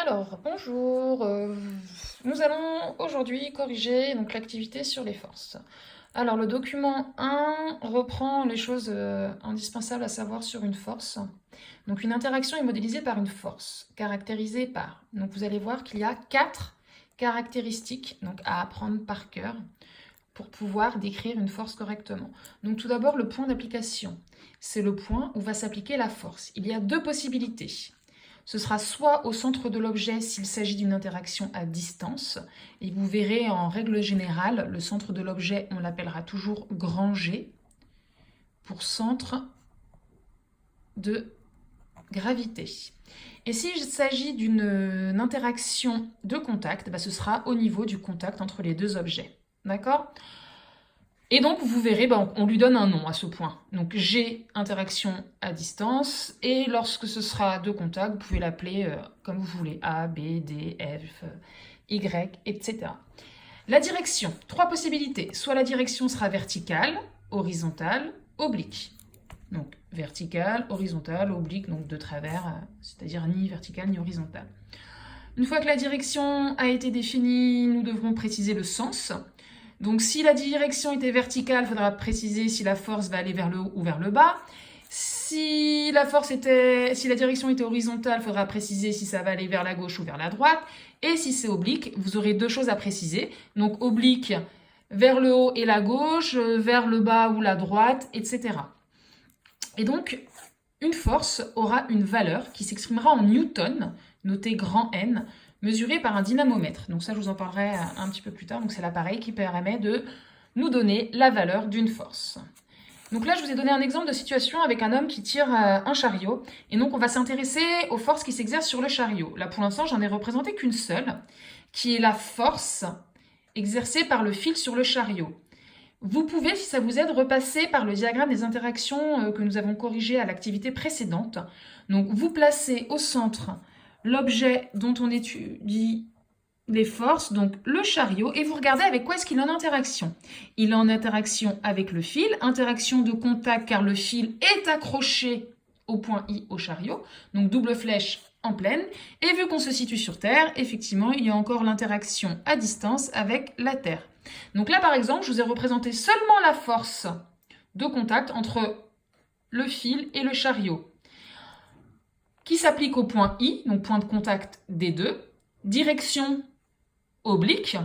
Alors, bonjour. Nous allons aujourd'hui corriger donc l'activité sur les forces. Alors, le document 1 reprend les choses indispensables à savoir sur une force. Donc, une interaction est modélisée par une force, caractérisée par. Donc, vous allez voir qu'il y a 4 caractéristiques donc, à apprendre par cœur pour pouvoir décrire une force correctement. Donc, tout d'abord, le point d'application. C'est le point où va s'appliquer la force. Il y a 2 possibilités. Ce sera soit au centre de l'objet s'il s'agit d'une interaction à distance. Et vous verrez en règle générale, le centre de l'objet, on l'appellera toujours grand G pour centre de gravité. Et s'il s'agit d'une interaction de contact, ce sera au niveau du contact entre les 2 objets. D'accord ? Et donc, vous verrez, on lui donne un nom à ce point. Donc, G, interaction à distance. Et lorsque ce sera de contact, vous pouvez l'appeler comme vous voulez. A, B, D, F, Y, etc. La direction, 3 possibilités. Soit la direction sera verticale, horizontale, oblique. Donc, verticale, horizontale, oblique, donc de travers, c'est-à-dire ni verticale ni horizontale. Une fois que la direction a été définie, nous devrons préciser le sens. Donc, si la direction était verticale, il faudra préciser si la force va aller vers le haut ou vers le bas. Si la direction était horizontale, il faudra préciser si ça va aller vers la gauche ou vers la droite. Et si c'est oblique, vous aurez 2 choses à préciser. Donc, oblique vers le haut et la gauche, vers le bas ou la droite, etc. Et donc, une force aura une valeur qui s'exprimera en newton, noté grand N, mesuré par un dynamomètre. Donc ça, je vous en parlerai un petit peu plus tard. Donc c'est l'appareil qui permet de nous donner la valeur d'une force. Donc là, je vous ai donné un exemple de situation avec un homme qui tire un chariot. Et donc, on va s'intéresser aux forces qui s'exercent sur le chariot. Là, pour l'instant, j'en ai représenté qu'une seule, qui est la force exercée par le fil sur le chariot. Vous pouvez, si ça vous aide, repasser par le diagramme des interactions que nous avons corrigé à l'activité précédente. Donc, vous placez au centre l'objet dont on étudie les forces, donc le chariot, et vous regardez avec quoi est-ce qu'il est en interaction. Il est en interaction avec le fil, interaction de contact car le fil est accroché au point I au chariot, donc double flèche en pleine. Et vu qu'on se situe sur Terre, effectivement, il y a encore l'interaction à distance avec la Terre. Donc là, par exemple, je vous ai représenté seulement la force de contact entre le fil et le chariot, qui s'applique au point I, donc point de contact des 2, direction oblique,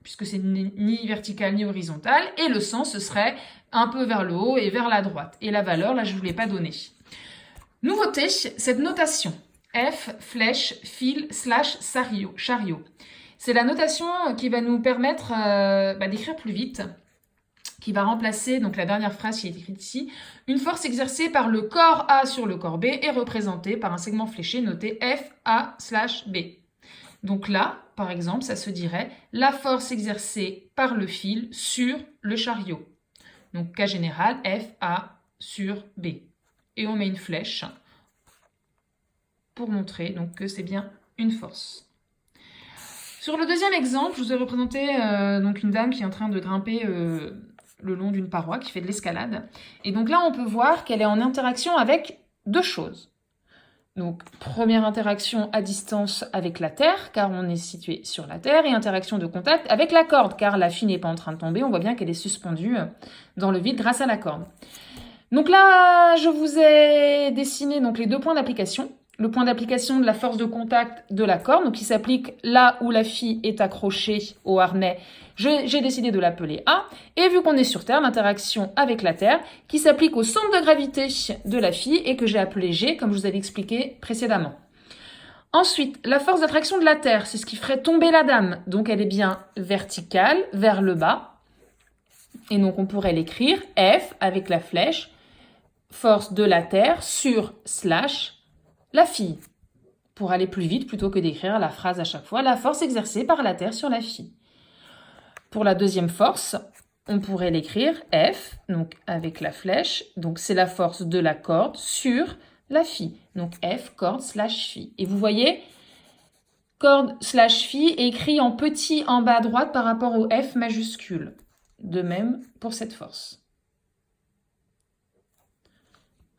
puisque c'est ni vertical ni horizontal, et le sens, ce serait un peu vers le haut et vers la droite. Et la valeur, là, je ne vous l'ai pas donnée. Nouveauté, cette notation, F, flèche, fil, slash, chariot. C'est la notation qui va nous permettre d'écrire plus vite, qui va remplacer donc la dernière phrase qui est écrite ici. Une force exercée par le corps A sur le corps B est représentée par un segment fléché noté FA/B. Donc là, par exemple, ça se dirait la force exercée par le fil sur le chariot. Donc cas général, FA sur B. Et on met une flèche pour montrer donc, que c'est bien une force. Sur le deuxième exemple, je vous ai représenté donc une dame qui est en train de grimper le long d'une paroi, qui fait de l'escalade. Et donc là, on peut voir qu'elle est en interaction avec 2 choses. Donc, première interaction à distance avec la Terre, car on est situé sur la Terre, et interaction de contact avec la corde, car la fille n'est pas en train de tomber, on voit bien qu'elle est suspendue dans le vide grâce à la corde. Donc là, je vous ai dessiné donc, les 2 points d'application. Le point d'application de la force de contact de la corde, donc qui s'applique là où la fille est accrochée au harnais. J'ai décidé de l'appeler A. Et vu qu'on est sur Terre, l'interaction avec la Terre, qui s'applique au centre de gravité de la fille et que j'ai appelé G, comme je vous avais expliqué précédemment. Ensuite, la force d'attraction de la Terre, c'est ce qui ferait tomber la dame. Donc elle est bien verticale, vers le bas. Et donc on pourrait l'écrire F avec la flèche, force de la Terre sur slash la fille, pour aller plus vite plutôt que d'écrire la phrase à chaque fois, la force exercée par la Terre sur la fille. Pour la deuxième force, on pourrait l'écrire F, donc avec la flèche, donc c'est la force de la corde sur la fille, donc F, corde slash fille. Et vous voyez, corde slash fille est écrit en petit en bas à droite par rapport au F majuscule. De même pour cette force.